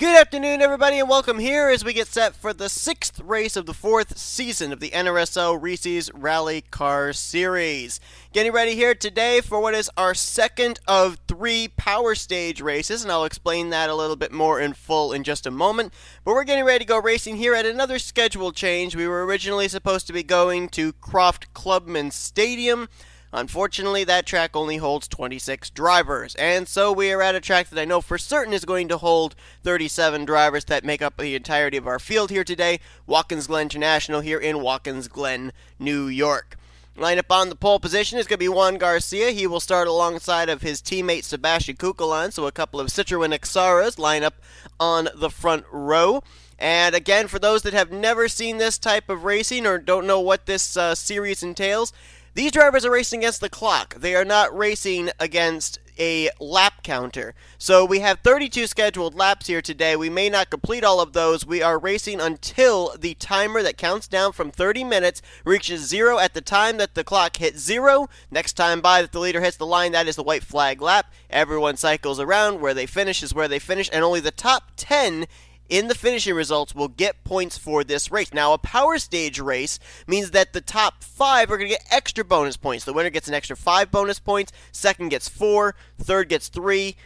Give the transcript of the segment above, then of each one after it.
Good afternoon, everybody, and welcome here as we get set for the 6th race of the 4th season of the NRSL Reese's Rally Car Series. Getting ready here today for what is our second of 3 Power Stage races, and I'll explain that a little bit more in full in just a moment. But we're getting ready to go racing here at another schedule change. We were originally supposed to be going to Croft Clubman Stadium. Unfortunately, that track only holds 26 drivers, and so we are at a track that I know for certain is going to hold 37 drivers that make up the entirety of our field here today, Watkins Glen International here in Watkins Glen, New York. Lineup on the pole position is going to be J Garcia. He will start alongside of his teammate S Cucalon, so a couple of Citroen Xaras line up on the front row. And again, for those that have never seen this type of racing or don't know what this series entails, these drivers are racing against the clock. They are not racing against a lap counter. So we have 32 scheduled laps here today. We may not complete all of those. We are racing until the timer that counts down from 30 minutes reaches 0 at the time that the clock hits 0. Next time by that the leader hits the line, that is the white flag lap. Everyone cycles around. Where they finish is where they finish, and only the top 10 in the finishing results will get points for this race. Now, a power stage race means that the top 5 are going to get extra bonus points. The winner gets an extra 5 bonus points, second gets 4, third gets 3,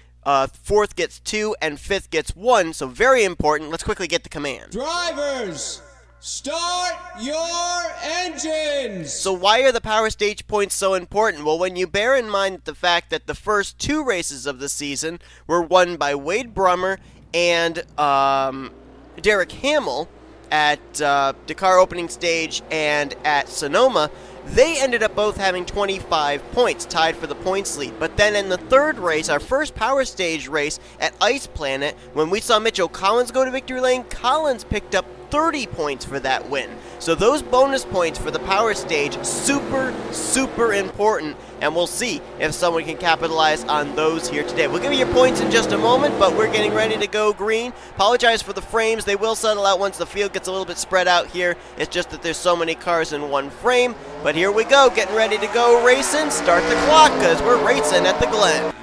fourth gets 2, and fifth gets 1. So very important. Let's quickly get the command. Drivers, start your engines! So why are the power stage points so important? Well, when you bear in mind the fact that the first 2 races of the season were won by Wade Brummer and Derek Hamill at Dakar opening stage and at Sonoma, they ended up both having 25 points, tied for the points lead. But then in the third race, our first power stage race at Ice Planet, when we saw Mitchell Collins go to victory lane, Collins picked up 30 points for that win. So those bonus points for the power stage, super, super important, and we'll see if someone can capitalize on those here today. We'll give you your points in just a moment, but we're getting ready to go green. Apologize for the frames. They will settle out once the field gets a little bit spread out here. It's just that there's so many cars in one frame. But here we go, getting ready to go racing. Start the clock, because we're racing at the Glen.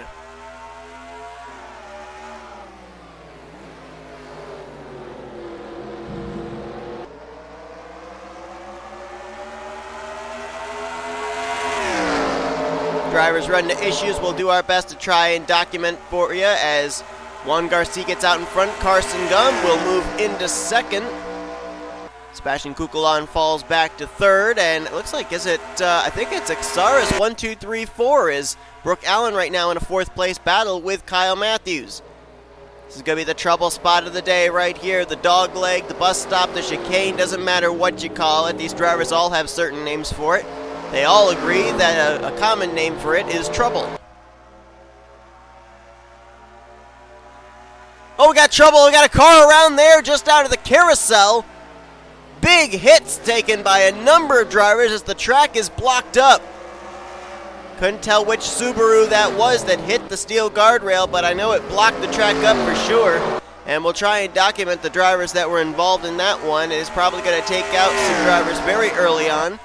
Drivers run into issues. We'll do our best to try and document for you as J Garcia gets out in front. Carson Gum will move into second. S Cucalon falls back to third, and it looks like, I think it's Xaras 1, 2, 3, 4 is B Allan right now in a 4th place battle with K Mathews. This is going to be the trouble spot of the day right here. The dog leg, the bus stop, the chicane, doesn't matter what you call it. These drivers all have certain names for it. They all agree that a common name for it is trouble. Oh, we got trouble. We got a car around there just out of the carousel. Big hits taken by a number of drivers as the track is blocked up. Couldn't tell which Subaru that was that hit the steel guardrail, but I know it blocked the track up for sure. And we'll try and document the drivers that were involved in that one. It is probably going to take out some drivers very early on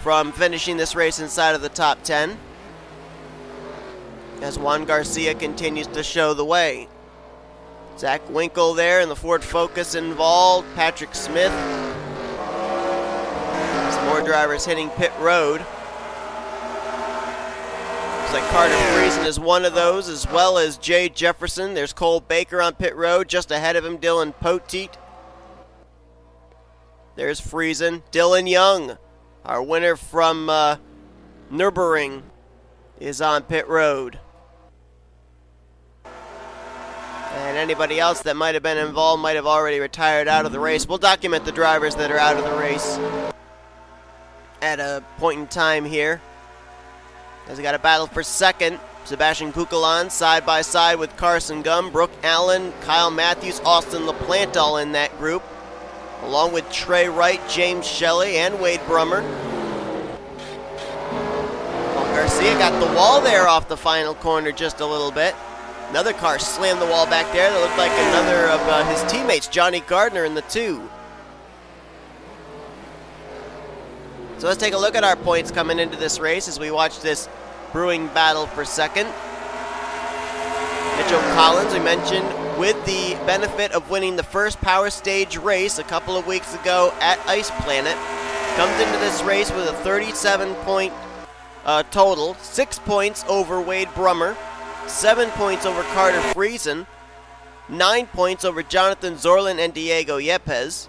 from finishing this race inside of the top 10, as J Garcia continues to show the way. Z Winkle there in the Ford Focus involved, Patrick Smith. Some more drivers hitting pit road. Looks like Carter Friesen is one of those, as well as J Jefferson. There's Cole Baker on pit road, just ahead of him, D Poteet. There's Friesen. Dylan Young, our winner from Nürburgring, is on pit road. And anybody else that might have been involved might have already retired out of the race. We'll document the drivers that are out of the race at a point in time here, as we got a battle for second. S Cucalon side by side with Carson Gum, B Allan, K Mathews, Austin LaPlante all in that group, along with T Wright, J Shelly, and Wade Brummer. Garcia got the wall there off the final corner just a little bit. Another car slammed the wall back there. That looked like another of his teammates, J Gardner, in the 2. So let's take a look at our points coming into this race as we watch this brewing battle for second. Mitchell Collins, we mentioned, with the benefit of winning the first Power Stage race a couple of weeks ago at Ice Planet, comes into this race with a 37-point total, 6 points over Wade Brummer, 7 points over Carter Friesen, 9 points over Jonathan Zoerlein and Diego Yepez,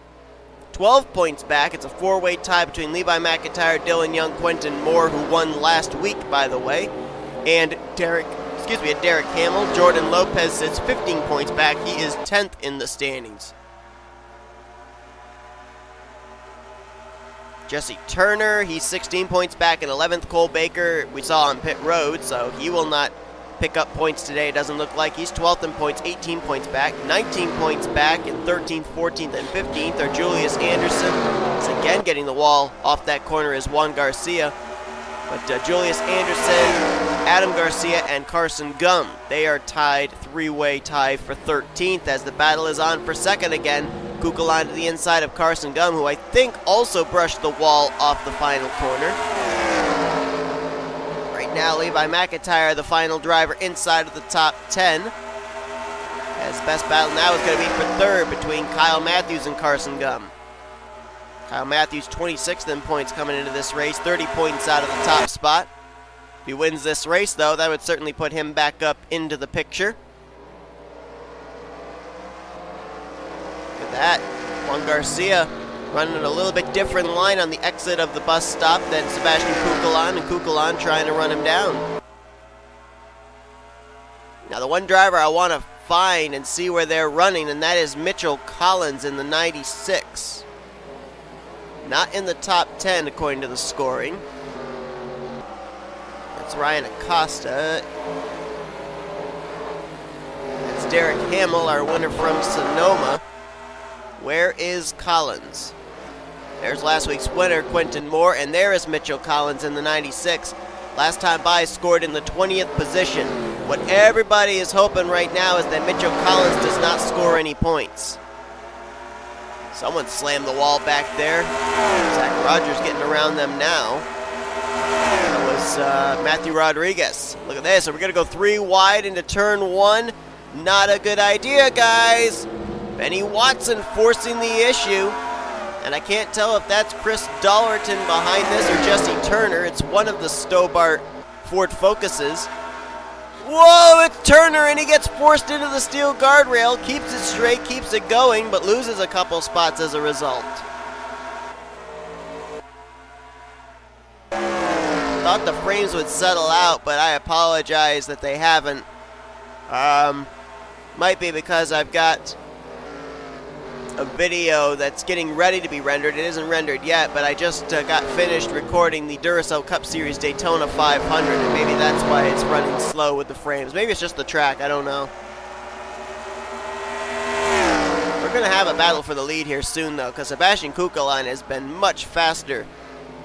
12 points back. It's a four-way tie between Levi McIntire, Dylan Young, Quentin Moore, who won last week, by the way, and Derek Hamill. Jordan Lopez sits 15 points back. He is 10th in the standings. Jesse Turner, he's 16 points back in 11th. Cole Baker, we saw on pit road, so he will not pick up points today. It doesn't look like. He's 12th in points, 18 points back. 19 points back in 13th, 14th, and 15th are Julius Anderson. He's again getting the wall off that corner is Juan Garcia. But Julius Anderson, Adam Garcia, and Carson Gum, they are tied, three-way tie for 13th as the battle is on for second again. Cucalon to the inside of Carson Gum, who I think also brushed the wall off the final corner. Right now, Levi McIntire, the final driver, inside of the top 10. As the best battle now is going to be for third between Kyle Mathews and Carson Gum. Kyle Mathews 26th in points coming into this race, 30 points out of the top spot. If he wins this race, though, that would certainly put him back up into the picture. Look at that. Juan Garcia running a little bit different line on the exit of the bus stop than Sebastian Cucalon, and Cucalon trying to run him down. Now, the one driver I want to find and see where they're running, and that is Mitchell Collins in the 96. Not in the top 10 according to the scoring. That's Ryan Acosta. That's Derek Hamill, our winner from Sonoma. Where is Collins? There's last week's winner, Quentin Moore, and there is Mitchell Collins in the 96. Last time by, scored in the 20th position. What everybody is hoping right now is that Mitchell Collins does not score any points. Someone slammed the wall back there. Zach Rogers getting around them now. That was Matthew Rodriguez. Look at this. So we're going to go three wide into turn one. Not a good idea, guys. Benny Watson forcing the issue. And I can't tell if that's Chris Dollerton behind this or Jesse Turner. It's one of the Stobart Ford Focuses. Whoa, it's Turner, and he gets forced into the steel guardrail, keeps it straight, keeps it going, but loses a couple spots as a result. Thought the frames would settle out, but I apologize that they haven't. Might be because I've got a video that's getting ready to be rendered. It isn't rendered yet, but I just got finished recording the Duracell Cup Series Daytona 500, and maybe that's why it's running slow with the frames. Maybe it's just the track, I don't know. We're going to have a battle for the lead here soon, though, because Sebastian Cucalon has been much faster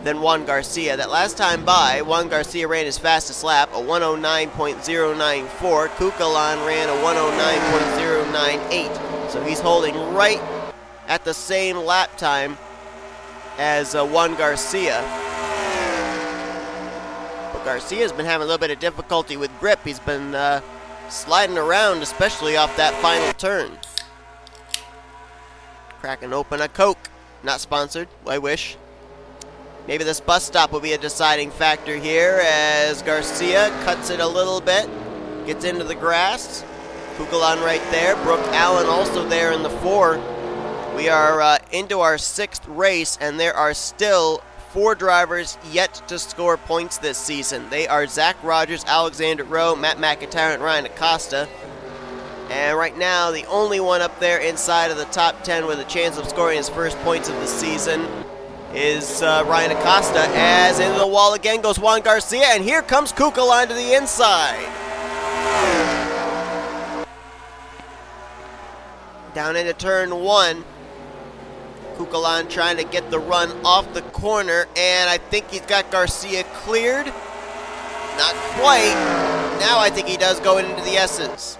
than Juan Garcia. That last time by, Juan Garcia ran his fastest lap, a 109.094. Cucalon ran a 109.098. So he's holding right at the same lap time as Juan Garcia. But Garcia's been having a little bit of difficulty with grip. He's been sliding around, especially off that final turn. Cracking open a Coke. Not sponsored, I wish. Maybe this bus stop will be a deciding factor here as Garcia cuts it a little bit, gets into the grass. Cucalon right there. Brooke Allen also there in the 4. We are into our 6th race, and there are still 4 drivers yet to score points this season. They are Zach Rogers, Alexander Rowe, Matt McIntire, and Ryan Acosta. And right now, the only one up there inside of the top 10 with a chance of scoring his first points of the season is Ryan Acosta. As into the wall again goes Juan Garcia, and here comes Cucalon to the inside. Down into turn 1. Cucalon trying to get the run off the corner, and I think he's got Garcia cleared. Not quite. Now I think he does go into the S's.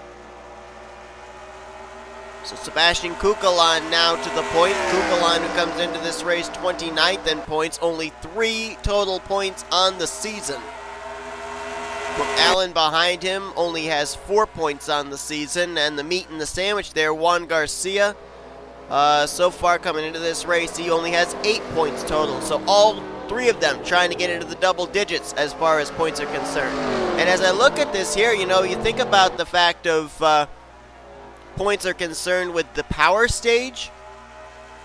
So Sebastian Cucalon now to the point. Cucalon, who comes into this race 29th in points, only 3 total points on the season. Allan behind him only has 4 points on the season, and the meat in the sandwich there, J Garcia. So far coming into this race, he only has 8 points total. So all 3 of them trying to get into the double digits as far as points are concerned. And as I look at this here, you know, you think about the fact of points are concerned with the power stage.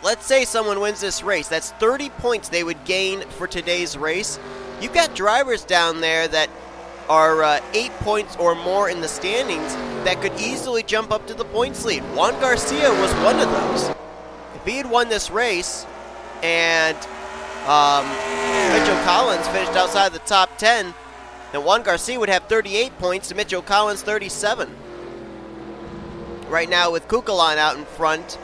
Let's say someone wins this race. That's 30 points they would gain for today's race. You've got drivers down there that are 8 points or more in the standings that could easily jump up to the points lead. J Garcia was one of those. If he had won this race and Mitchell Collins finished outside the top 10, then J Garcia would have 38 points to Mitchell Collins' 37. Right now with Cucalon out in front,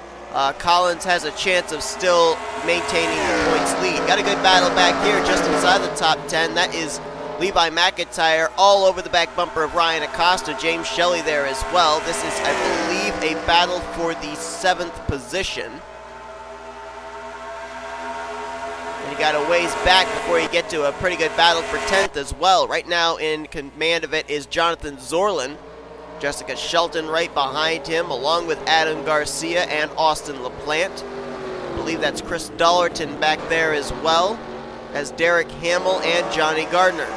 Collins has a chance of still maintaining the points lead. Got a good battle back here just inside the top 10. That is Levi McIntire all over the back bumper of R Acosta. J Shelly there as well. This is, I believe, a battle for the 7th position. And you got a ways back before you get to a pretty good battle for 10th as well. Right now in command of it is Jonathan Zoerlein. J Shelton right behind him, along with A Garcia and Austin LaPlante. I believe that's C Dollerton back there as well as D Hamill and J Gardner.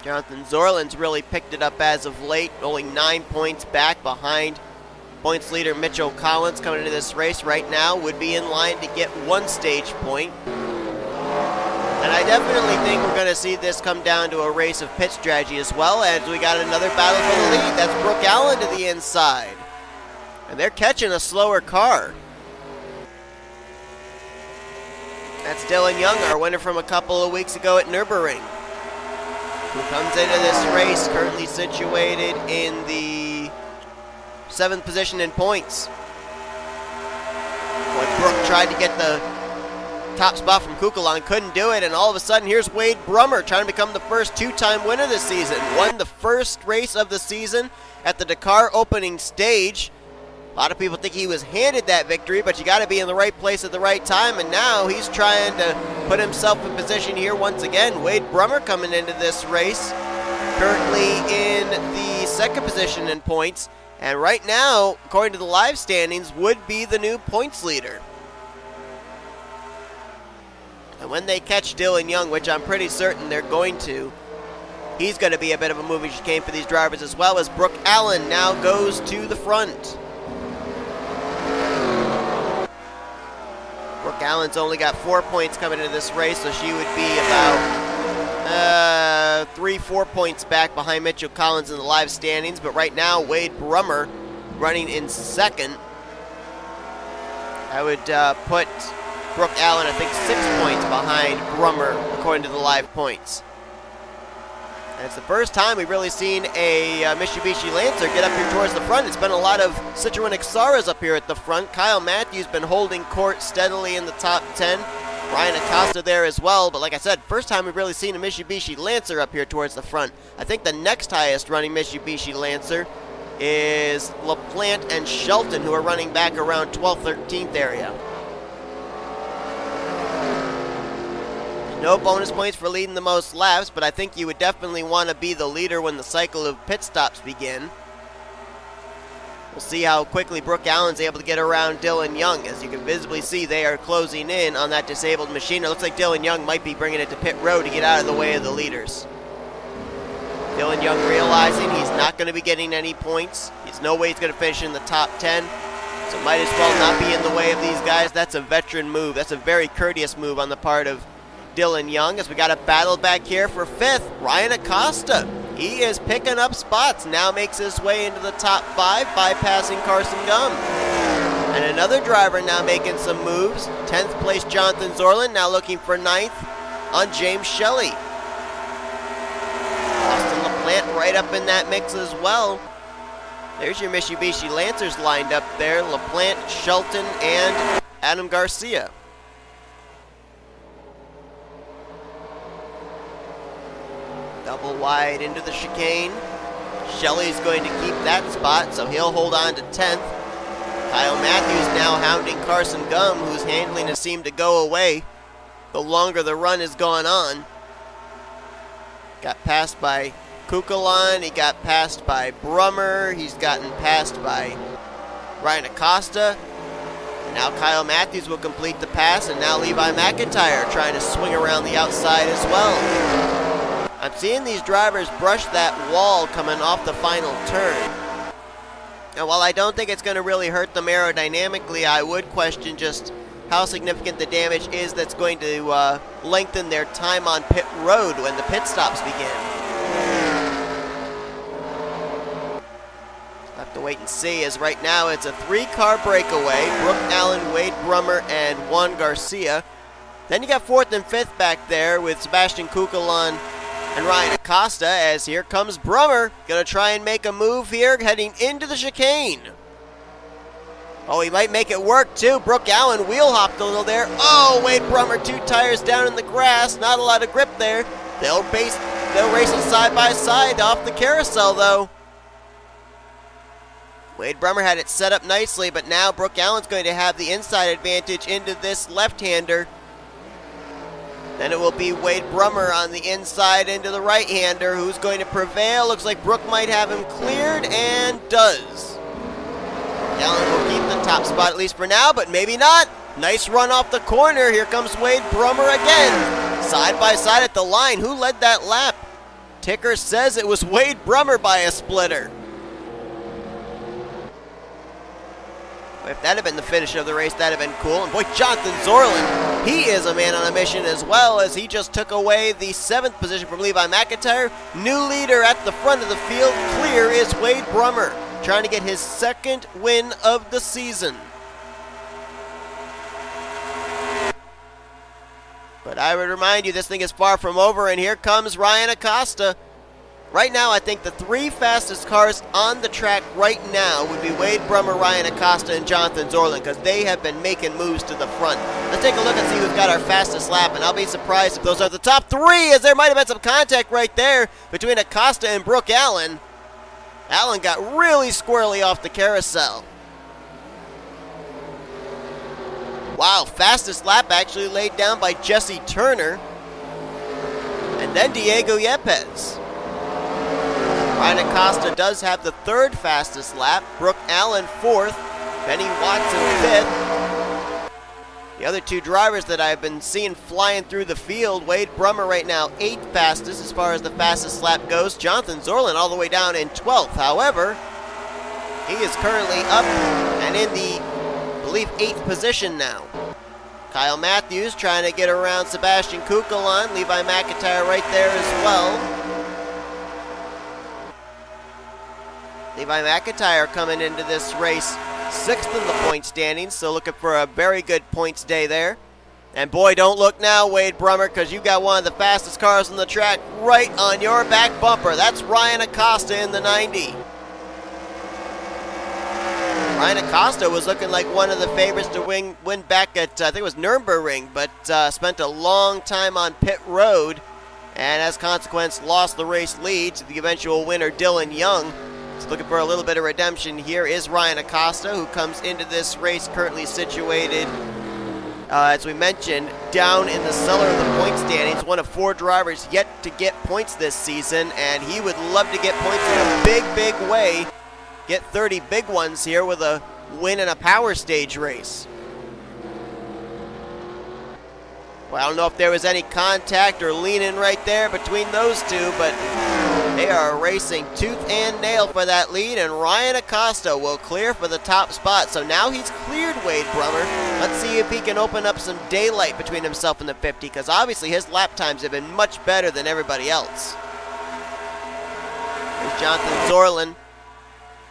Jonathan Zoerlein's really picked it up as of late, only 9 points back behind points leader Mitchell Collins. Coming into this race right now would be in line to get 1 stage point. And I definitely think we're going to see this come down to a race of pit strategy as well, as we got another battle for the lead. That's B Allan to the inside. And they're catching a slower car. That's Dylan Young, our winner from a couple of weeks ago at Nürburgring, who comes into this race currently situated in the 7th position in points. When Brooke tried to get the top spot from Cucalon, couldn't do it, and all of a sudden here's J Brummer trying to become the first 2-time winner this season. Won the first race of the season at the Dakar opening stage. A lot of people think he was handed that victory, but you got to be in the right place at the right time, and now he's trying to put himself in position here once again. J Brummer coming into this race, currently in the 2nd position in points, and right now, according to the live standings, would be the new points leader. And when they catch Dylan Young, which I'm pretty certain they're going to, he's going to be a bit of a moving chicane for these drivers, as well as B Allan now goes to the front. B Allan's only got 4 points coming into this race, so she would be about 3-4 points back behind Mitchell Collins in the live standings. But right now, J Brummer running in 2nd. I would put B Allan, I think, 6 points behind Brummer, according to the live points. And it's the first time we've really seen a Mitsubishi Lancer get up here towards the front. It's been a lot of Citroen Xceras up here at the front. K Mathews been holding court steadily in the top 10. R Acosta there as well. But like I said, first time we've really seen a Mitsubishi Lancer up here towards the front. I think the next highest running Mitsubishi Lancer is LaPlante and Shelton, who are running back around 12th, 13th area. No bonus points for leading the most laps, but I think you would definitely want to be the leader when the cycle of pit stops begin. We'll see how quickly B Allan's able to get around Dylan Young. As you can visibly see, they are closing in on that disabled machine. It looks like Dylan Young might be bringing it to pit road to get out of the way of the leaders. Dylan Young realizing he's not going to be getting any points. There's no way he's going to finish in the top 10. So might as well not be in the way of these guys. That's a veteran move. That's a very courteous move on the part of Dylan Young, as we got a battle back here for 5th. R Acosta, he is picking up spots, now makes his way into the top 5, bypassing Carson Gum. And another driver now making some moves. 10th place Jonathan Zoerlein, now looking for 9th on J Shelly. Austin LaPlante right up in that mix as well. There's your Mitsubishi Lancers lined up there. LaPlante, Shelton, and A Garcia. Double wide into the chicane. Shelly's going to keep that spot, so he'll hold on to 10th. K Mathews now hounding Carson Gum, whose handling has seemed to go away. the longer the run has gone on. Got passed by Cucalon, he got passed by Brummer, he's gotten passed by R Acosta. And now K Mathews will complete the pass, and now Levi McIntire trying to swing around the outside as well. I'm seeing these drivers brush that wall coming off the final turn. And while I don't think it's going to really hurt them aerodynamically, I would question just how significant the damage is that's going to lengthen their time on pit road when the pit stops begin. We'll have to wait and see, as right now it's a 3-car breakaway. Brooke Allen, Wade Brummer, and J Garcia. Then you got 4th and 5th back there with Sebastian Cucalon and R Acosta, as here comes Brummer. Gonna try and make a move here, heading into the chicane. Oh, he might make it work too. Brooke Allen wheel hopped a little there. Oh, Wade Brummer, 2 tires down in the grass. Not a lot of grip there. They'll race it side by side off the carousel though. Wade Brummer had it set up nicely, but now Brooke Allen's going to have the inside advantage into this left-hander. Then it will be Wade Brummer on the inside into the right-hander. Who's going to prevail? Looks like Brooke might have him cleared, and does. Allen will keep the top spot at least for now, but maybe not. Nice run off the corner. Here comes Wade Brummer again. Side by side at the line. Who led that lap? Ticker says it was Wade Brummer by a splitter. If that had been the finish of the race, that would have been cool. And boy, Jonathan Zoerlein, he is a man on a mission as well, as he just took away the 7th position from Levi McIntire. New leader at the front of the field. Clear is Wade Brummer, trying to get his 2nd win of the season. But I would remind you, this thing is far from over, and here comes R Acosta. Right now, I think the 3 fastest cars on the track right now would be Wade Brummer, R Acosta, and Jonathan Zoerlein, because they have been making moves to the front. Let's take a look and see who's got our fastest lap, and I'll be surprised if those are the top 3, as there might have been some contact right there between Acosta and Brooke Allen. Allen got really squirrely off the carousel. Wow, fastest lap actually laid down by Jesse Turner. And then Diego Yepez. R Acosta does have the 3rd fastest lap. Brooke Allen 4th. Benny Watson 5th. The other 2 drivers that I've been seeing flying through the field, Wade Brummer right now 8th fastest as far as the fastest lap goes. Jonathan Zoerlein all the way down in 12th. However, he is currently up and in the, I believe, 8th position now. K Mathews trying to get around Sebastian Cucalon. Levi McIntire right there as well. Levi McIntire coming into this race 6th in the point standings, so looking for a very good points day there. And boy, don't look now, Wade Brummer, because you got one of the fastest cars on the track right on your back bumper. That's R Acosta in the 90. R Acosta was looking like one of the favorites to win back at, I think it was Nürburgring, but spent a long time on pit road, and as a consequence lost the race lead to the eventual winner, Dylan Young. So looking for a little bit of redemption here is R Acosta, who comes into this race currently situated, as we mentioned, down in the cellar of the point standings. One of 4 drivers yet to get points this season, and he would love to get points in a big, big way. Get 30 big ones here with a win in a power stage race. Well, I don't know if there was any contact or lean-in right there between those 2, but they are racing tooth and nail for that lead, and R Acosta will clear for the top spot. So now he's cleared Wade Brummer. Let's see if he can open up some daylight between himself and the 50, because obviously his lap times have been much better than everybody else. There's Jonathan Zoerlein.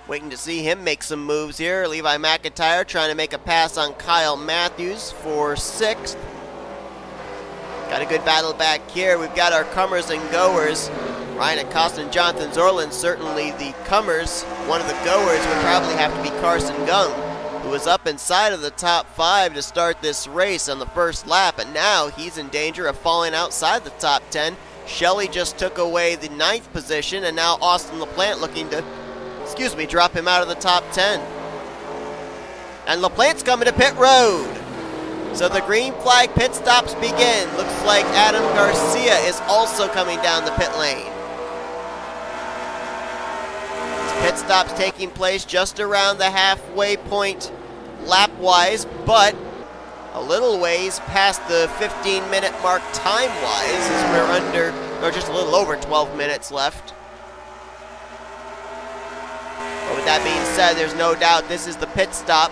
Waiting to see him make some moves here. Levi McIntire trying to make a pass on K Mathews for 6th. Got a good battle back here. We've got our comers and goers. R Acosta and Jonathan Zoerlein, certainly the comers. One of the goers would probably have to be Carson Gung, who was up inside of the top 5 to start this race on the first lap, and now he's in danger of falling outside the top 10. Shelly just took away the 9th position, and now Austin LaPlante looking to, drop him out of the top 10. And LaPlante's coming to pit road. So the green flag pit stops begin. Looks like A Garcia is also coming down the pit lane. Pit stops taking place just around the halfway point lap-wise, but a little ways past the 15-minute mark time-wise, as we're under, or just a little over 12 minutes left. But with that being said, there's no doubt this is the pit stop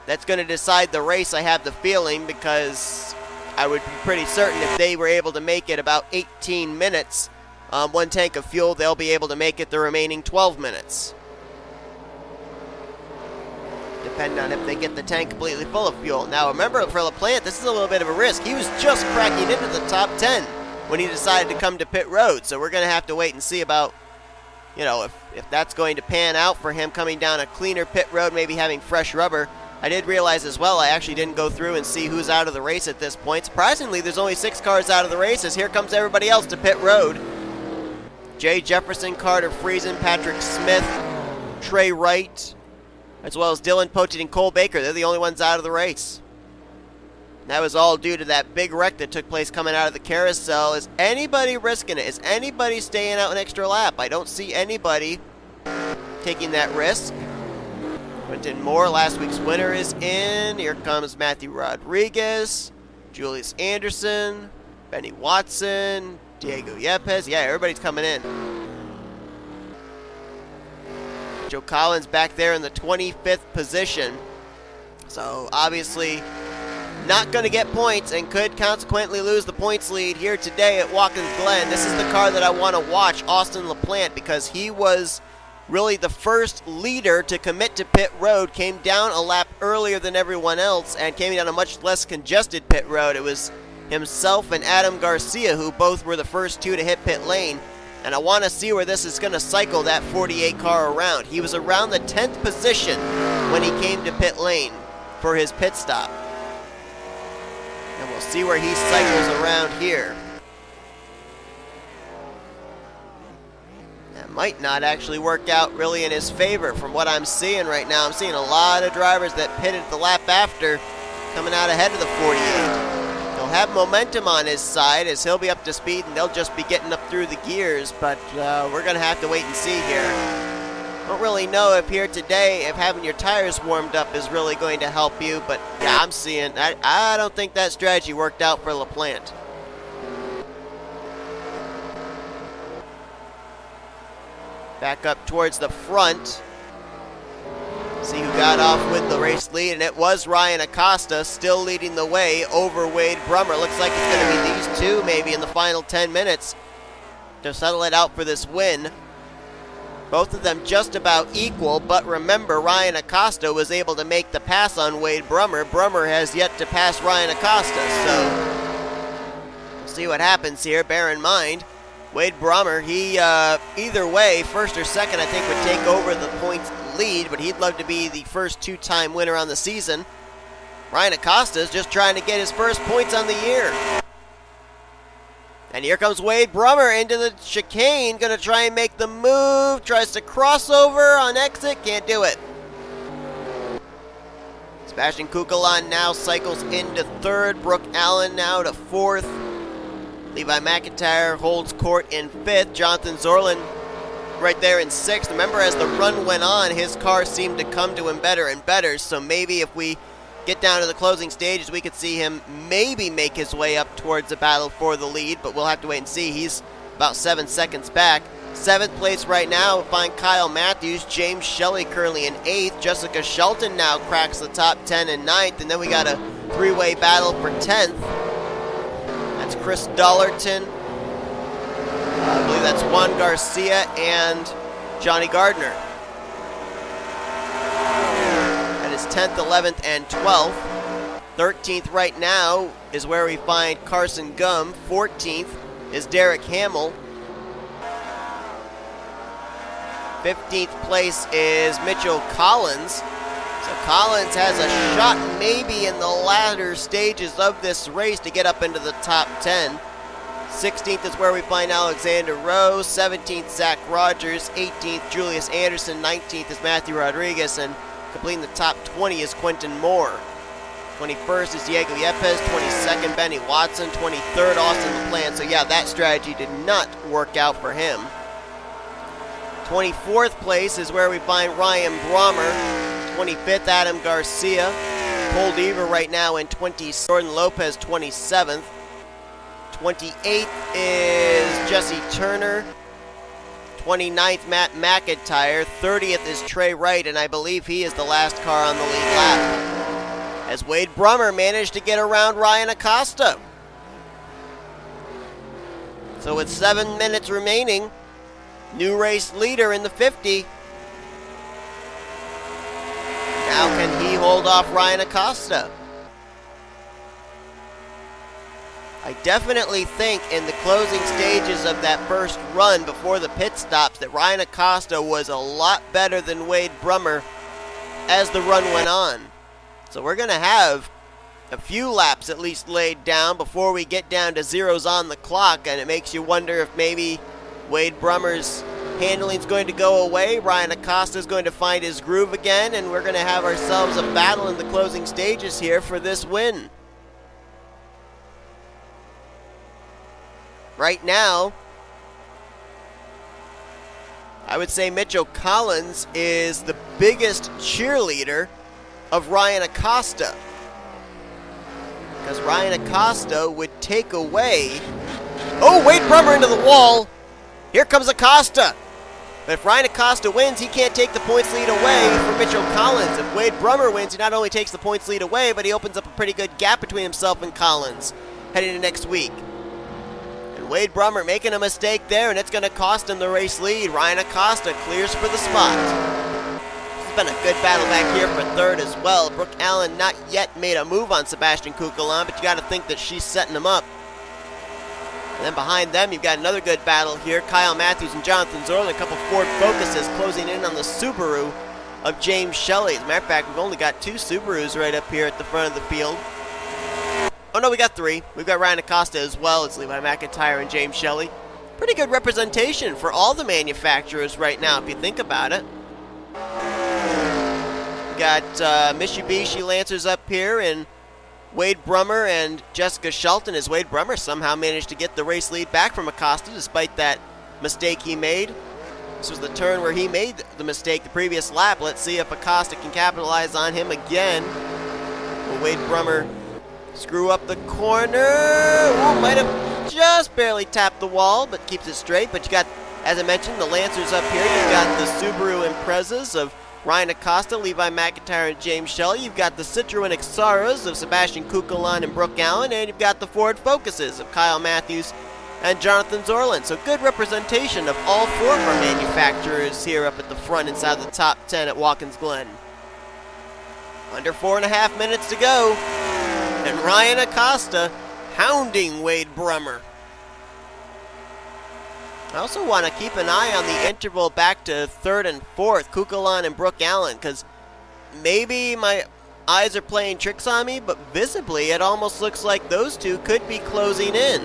that's going to decide the race, I have the feeling, because I would be pretty certain if they were able to make it about 18 minutes, one tank of fuel, they'll be able to make it the remaining 12 minutes. Depending on if they get the tank completely full of fuel. Now remember, for LaPlante, this is a little bit of a risk. He was just cracking into the top 10 when he decided to come to pit road, so we're going to have to wait and see about, you know, if that's going to pan out for him coming down a cleaner pit road, maybe having fresh rubber. I did realize as well, I actually didn't go through and see who's out of the race at this point. Surprisingly, there's only 6 cars out of the race, as here comes everybody else to pit road. J Jefferson, Carter Friesen, Patrick Smith, T Wright, as well as Dylan Poteet and Cole Baker. They're the only ones out of the race. That was all due to that big wreck that took place coming out of the carousel. Is anybody risking it? Is anybody staying out an extra lap? I don't see anybody taking that risk. Quentin Moore, last week's winner, is in. Here comes Matthew Rodriguez, Julius Anderson, Benny Watson, Diego Yepez. Yeah, everybody's coming in. Joe Collins back there in the 25th position. So obviously not going to get points and could consequently lose the points lead here today at Watkins Glen. This is the car that I want to watch, Austin LaPlante, because he was really the first leader to commit to pit road, came down a lap earlier than everyone else and came down a much less congested pit road. It was himself and A Garcia who both were the first 2 to hit pit lane. And I want to see where this is going to cycle that 48 car around. He was around the 10th position when he came to pit lane for his pit stop. And we'll see where he cycles around here. That might not actually work out really in his favor from what I'm seeing right now. I'm seeing a lot of drivers that pitted the lap after coming out ahead of the 48. He'll have momentum on his side as he'll be up to speed and they'll just be getting up through the gears, but we're going to have to wait and see here. Don't really know if here today, if having your tires warmed up is really going to help you, but yeah, I'm seeing, I don't think that strategy worked out for LaPlante. Back up towards the front. See who got off with the race lead, and it was R Acosta still leading the way over Wade Brummer. Looks like it's going to be these two maybe in the final 10 minutes to settle it out for this win. Both of them just about equal, but remember, R Acosta was able to make the pass on Wade Brummer. Brummer has yet to pass R Acosta, so we'll see what happens here. Bear in mind, Wade Brummer, he either way, first or second, I think would take over the points lead, but he'd love to be the first 2-time winner on the season. R Acosta is just trying to get his first points on the year. And here comes Wade Brummer into the chicane, gonna try and make the move, tries to cross over on exit, can't do it. Sebastian Cucalon now cycles into 3rd, Brooke Allen now to 4th. Levi McIntire holds court in 5th, Jonathan Zoerlein right there in 6th. Remember, as the run went on, his car seemed to come to him better and better, so maybe if we get down to the closing stages, we could see him maybe make his way up towards the battle for the lead, but we'll have to wait and see. He's about 7 seconds back. 7th place right now, we'll find K Mathews, James Shelly currently in 8th. Jessica Shelton now cracks the top 10 in 9th, and then we got a 3-way battle for 10th. That's Chris Dollerton. I believe that's J Garcia and Johnny Gardner. That is 10th, 11th, and 12th. 13th right now is where we find Carson Gum. 14th is Derek Hamill. 15th place is Mitchell Collins. So Collins has a shot maybe in the latter stages of this race to get up into the top 10. 16th is where we find Alexander Rowe. 17th, Zach Rogers. 18th, Julius Anderson. 19th is Matthew Rodriguez. And completing the top 20 is Quentin Moore. 21st is J Yepez, 22nd Benny Watson, 23rd Austin LaPlante. So yeah, that strategy did not work out for him. 24th place is where we find Ryan Brommer. 25th, Adam Garcia. Cole Deaver right now in 20th. Jordan Lopez, 27th. 28th is Jesse Turner. 29th, Matt McIntire. 30th is T Wright, and I believe he is the last car on the lead lap, as Wade Brummer managed to get around Ryan Acosta. So with 7 minutes remaining, new race leader in the 50. Now can he hold off Ryan Acosta? I definitely think in the closing stages of that first run before the pit stops that Ryan Acosta was a lot better than Wade Brummer as the run went on. So we're going to have a few laps at least laid down before we get down to zeros on the clock, and it makes you wonder if maybe Wade Brummer's handling is going to go away, Ryan Acosta is going to find his groove again, and we're going to have ourselves a battle in the closing stages here for this win. Right now, I would say Mitchell Collins is the biggest cheerleader of Ryan Acosta, because Ryan Acosta would take away... Oh, Wade Brummer into the wall. Here comes Acosta. But if Ryan Acosta wins, he can't take the points lead away from Mitchell Collins. If Wade Brummer wins, he not only takes the points lead away, but he opens up a pretty good gap between himself and Collins heading into next week. Wade Brummer making a mistake there, and it's going to cost him the race lead. Ryan Acosta clears for the spot. It's been a good battle back here for third as well. Brooke Allan not yet made a move on Sebastian Cucalon, but you got to think that she's setting him up. And then behind them, you've got another good battle here. K Mathews and Jonathan Zoerlein, a couple Ford Focuses closing in on the Subaru of J Shelly. As a matter of fact, we've only got 2 Subarus right up here at the front of the field. Oh no, we got 3. We've got Ryan Acosta as well as Levi McIntire and J Shelly. Pretty good representation for all the manufacturers right now, if you think about it. We got Mitsubishi Lancers up here, and Wade Brummer and Jessica Shelton, as Wade Brummer somehow managed to get the race lead back from Acosta despite that mistake he made. This was the turn where he made the mistake the previous lap. Let's see if Acosta can capitalize on him again. Will Wade Brummer screw up the corner? Ooh, might have just barely tapped the wall, but keeps it straight. But you got, as I mentioned, the Lancers up here. You've got the Subaru Imprezas of Ryan Acosta, Levi McIntire, and J Shelly. You've got the Citroen Xaras of Sebastian Cucalon and Brooke Allan, and you've got the Ford Focuses of K Mathews and Jonathan Zoerlein. So good representation of all 4 of our manufacturers here up at the front inside the top 10 at Watkins Glen. Under 4.5 minutes to go, and Ryan Acosta hounding Wade Brummer. I also want to keep an eye on the interval back to 3rd and 4th, Cucalon and Brooke Allan, because maybe my eyes are playing tricks on me, but visibly it almost looks like those 2 could be closing in.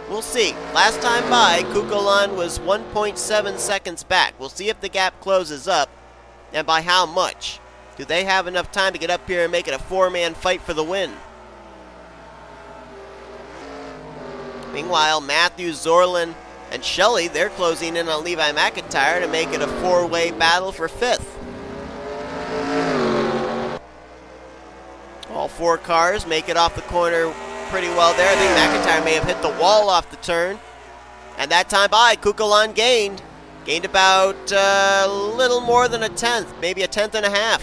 We'll see. Last time by, Cucalon was 1.7 seconds back. We'll see if the gap closes up, and by how much. Do they have enough time to get up here and make it a 4-man fight for the win? Meanwhile, Mathews, Zoerlein, and Shelly, they're closing in on Levi McIntire to make it a 4-way battle for 5th. All 4 cars make it off the corner pretty well there. I think McIntire may have hit the wall off the turn. And that time by, Cucalon gained about a little more than a 10th, maybe a 10th and a half.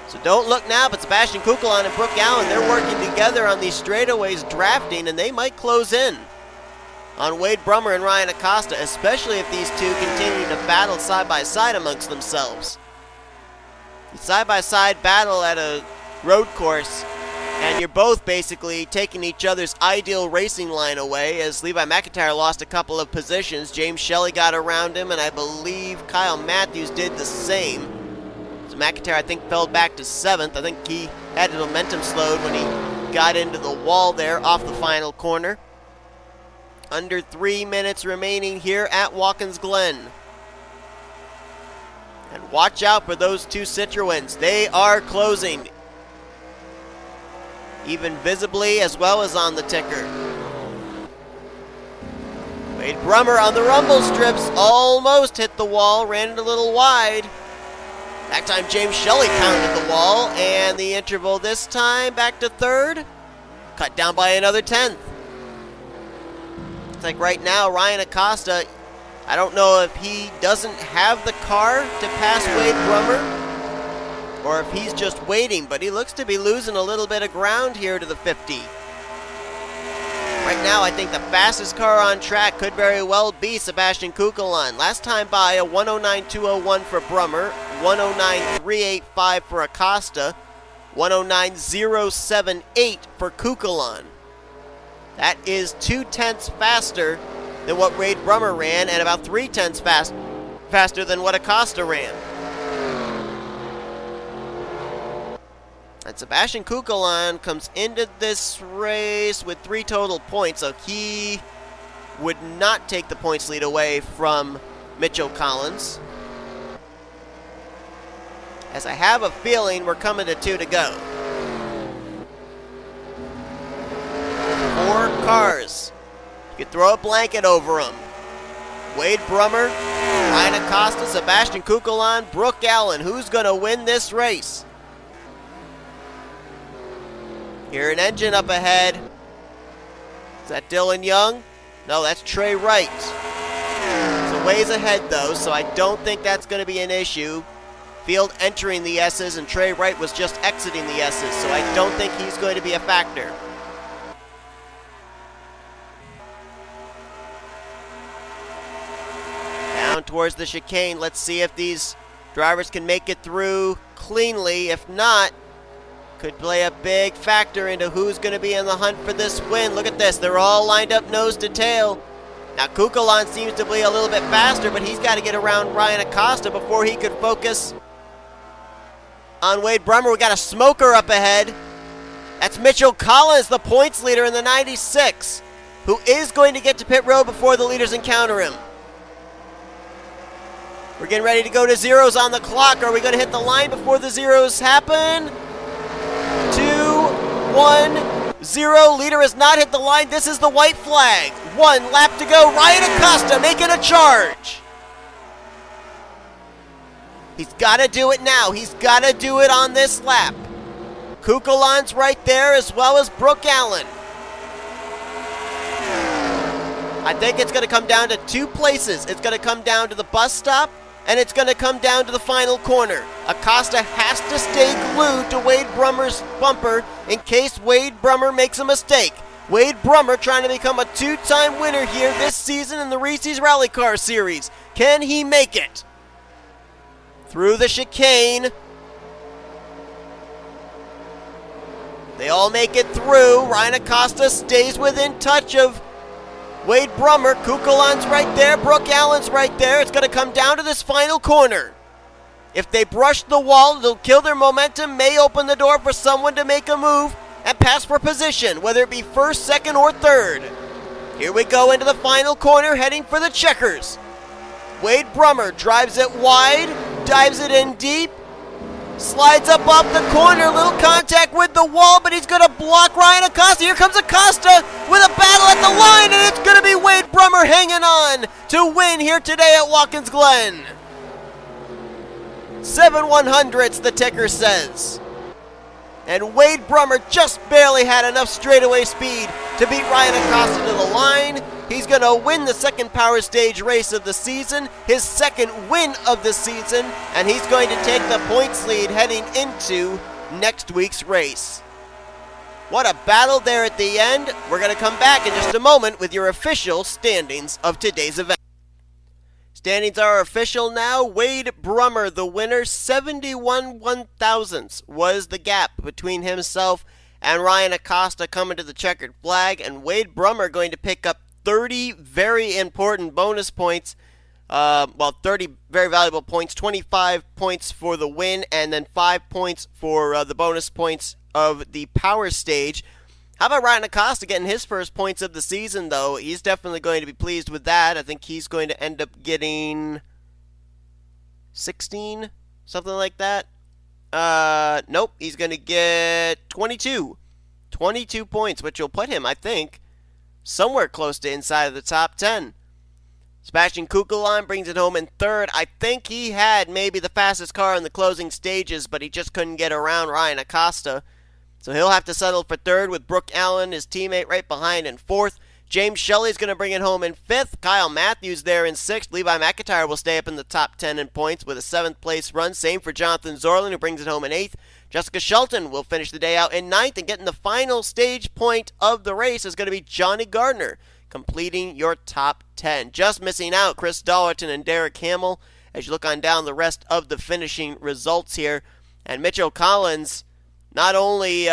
So don't look now, but Sebastian Cucalon and Brooke Allan, they're working together on these straightaways drafting, and they might close in on Wade Brummer and Ryan Acosta, especially if these 2 continue to battle side by side amongst themselves. Side-by-side battle at a road course, and you're both basically taking each other's ideal racing line away, as Levi McIntire lost a couple of positions. J Shelly got around him, and I believe K Mathews did the same. So McIntire, I think, fell back to 7th. I think he had his momentum slowed when he got into the wall there off the final corner. Under 3 minutes remaining here at Watkins Glen. And watch out for those two Citroens. They are closing. Even visibly as well as on the ticker. Wade Brummer on the rumble strips. Almost hit the wall. Ran it a little wide. That time J Shelly pounded the wall. And the interval this time back to third. Cut down by another tenth. It's like right now Ryan Acosta, I don't know if he doesn't have the car to pass Wade Brummer or if he's just waiting, but he looks to be losing a little bit of ground here to the 50. Right now, I think the fastest car on track could very well be C Cucalon. Last time by a 109.201 for Brummer, 109.385 for Acosta, 109.078 for Cucalon. That is 2/10 faster than what Wade Brummer ran, and about 3/10 faster than what Acosta ran. And C Cucalon comes into this race with 3 total points, so he would not take the points lead away from Mitchell Collins. As I have a feeling we're coming to 2 to go. 4 cars. You could throw a blanket over them. Wade Brummer, Ryan Acosta, C Cucalon, B Allan. Who's going to win this race? Hear an engine up ahead. Is that Dylan Young? No, that's T Wright. It's a ways ahead though, so I don't think that's going to be an issue. Field entering the S's and T Wright was just exiting the S's, so I don't think he's going to be a factor. Down towards the chicane. Let's see if these drivers can make it through cleanly. If not, could play a big factor into who's going to be in the hunt for this win. Look at this. They're all lined up nose to tail. Now, Cucalon seems to be a little bit faster, but he's got to get around Ryan Acosta before he could focus on Wade Brummer. We got a smoker up ahead. That's Mitchell Collins, the points leader in the 96, who is going to get to pit road before the leaders encounter him. We're getting ready to go to zeros on the clock. Are we going to hit the line before the zeros happen? 2, 1, 0. Leader has not hit the line. This is the white flag. 1 lap to go. Ryan Acosta making a charge. He's got to do it now. He's got to do it on this lap. Cucalon's right there as well as B Allan. I think it's going to come down to 2 places. It's going to come down to the bus stop, and it's going to come down to the final corner. Acosta has to stay glued to Wade Brummer's bumper in case Wade Brummer makes a mistake. Wade Brummer trying to become a 2-time winner here this season in the Reese's Rally Car Series. Can he make it? Through the chicane. They all make it through. Ryan Acosta stays within touch of Wade Brummer. Cucalon's right there. B Allan's right there. It's going to come down to this final corner. If they brush the wall, they'll kill their momentum, may open the door for someone to make a move and pass for position, whether it be first, second, or third. Here we go into the final corner, heading for the checkers. Wade Brummer drives it wide, dives it in deep, slides up off the corner, little contact with the wall, but he's going to block Ryan Acosta. Here comes Acosta with a battle at the line, and it's going to be Wade Brummer hanging on to win here today at Watkins Glen. 7/100ths, the ticker says. And Wade Brummer just barely had enough straightaway speed to beat Ryan Acosta to the line. He's going to win the second Power Stage race of the season, his second win of the season, and he's going to take the points lead heading into next week's race. What a battle there at the end. We're going to come back in just a moment with your official standings of today's event. Standings are official now. Wade Brummer, the winner, 71/1000ths was the gap between himself and Ryan Acosta coming to the checkered flag, and Wade Brummer going to pick up 30 very important bonus points, 30 very valuable points, 25 points for the win, and then 5 points for the bonus points of the Power Stage. How about Ryan Acosta getting his first points of the season, though? He's definitely going to be pleased with that. I think he's going to end up getting 16, something like that. Nope, he's going to get 22. 22 points, which will put him, I think, somewhere close to inside of the top 10. Sebastian Cucalon brings it home in third. I think he had maybe the fastest car in the closing stages, but he just couldn't get around Ryan Acosta. So he'll have to settle for third with B Allan, his teammate, right behind in fourth. James Shelly's going to bring it home in fifth. K Mathews there in sixth. Levi McIntire will stay up in the top 10 in points with a seventh place run. Same for Jonathan Zoerlein, who brings it home in eighth. J Shelton will finish the day out in ninth, and getting the final stage point of the race is going to be J Gardner, completing your top 10. Just missing out C Dollerton and D Hamill as you look on down the rest of the finishing results here. And Mitchell Collins not only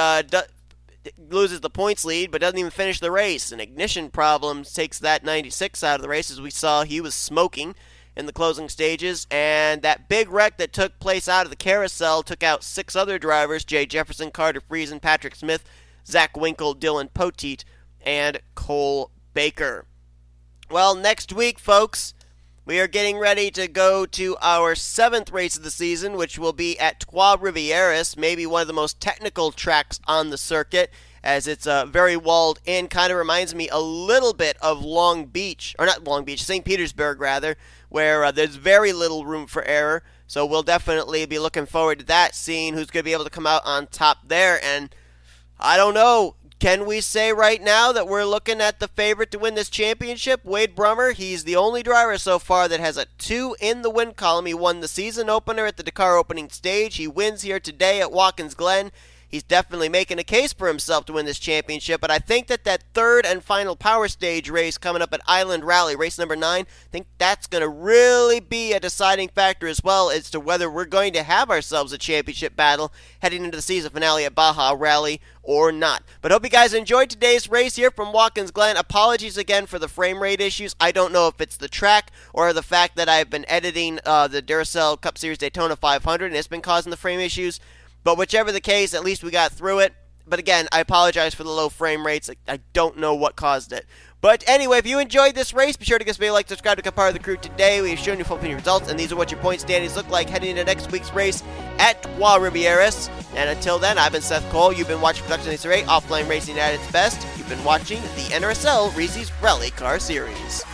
loses the points lead, but doesn't even finish the race. An ignition problem takes that 96 out of the race. As we saw, he was smoking in the closing stages, and that big wreck that took place out of the carousel took out 6 other drivers: J Jefferson, Carter Friesen, Patrick Smith, Z Winkle, D Poteet, and Cole Baker. Well, next week, folks, we are getting ready to go to our 7th race of the season, which will be at Trois Rivières, maybe one of the most technical tracks on the circuit, as it's very walled in. Kind of reminds me a little bit of Long Beach, or not Long Beach, St. Petersburg, rather, where there's very little room for error. So we'll definitely be looking forward to that, seeing who's going to be able to come out on top there. And I don't know, can we say right now that we're looking at the favorite to win this championship? Wade Brummer, he's the only driver so far that has a 2 in the win column. He won the season opener at the Dakar opening stage. He wins here today at Watkins Glen. He's definitely making a case for himself to win this championship, but I think that third and final power stage race coming up at Island Rally, race number 9, I think that's going to really be a deciding factor as well as to whether we're going to have ourselves a championship battle heading into the season finale at Baja Rally or not. But hope you guys enjoyed today's race here from Watkins Glen. Apologies again for the frame rate issues. I don't know if it's the track or the fact that I've been editing the Duracell Cup Series Daytona 500 and it's been causing the frame issues. But whichever the case, at least we got through it. But again, I apologize for the low frame rates. I don't know what caused it. But anyway, if you enjoyed this race, be sure to give us a like, subscribe to become part of the crew today. We've shown you full opinion results, and these are what your point standings look like heading into next week's race at Trois Rivières. And until then, I've been Seth Cole. You've been watching Production 8 Offline Racing at its best. You've been watching the NRSL Reese's Rally Car Series.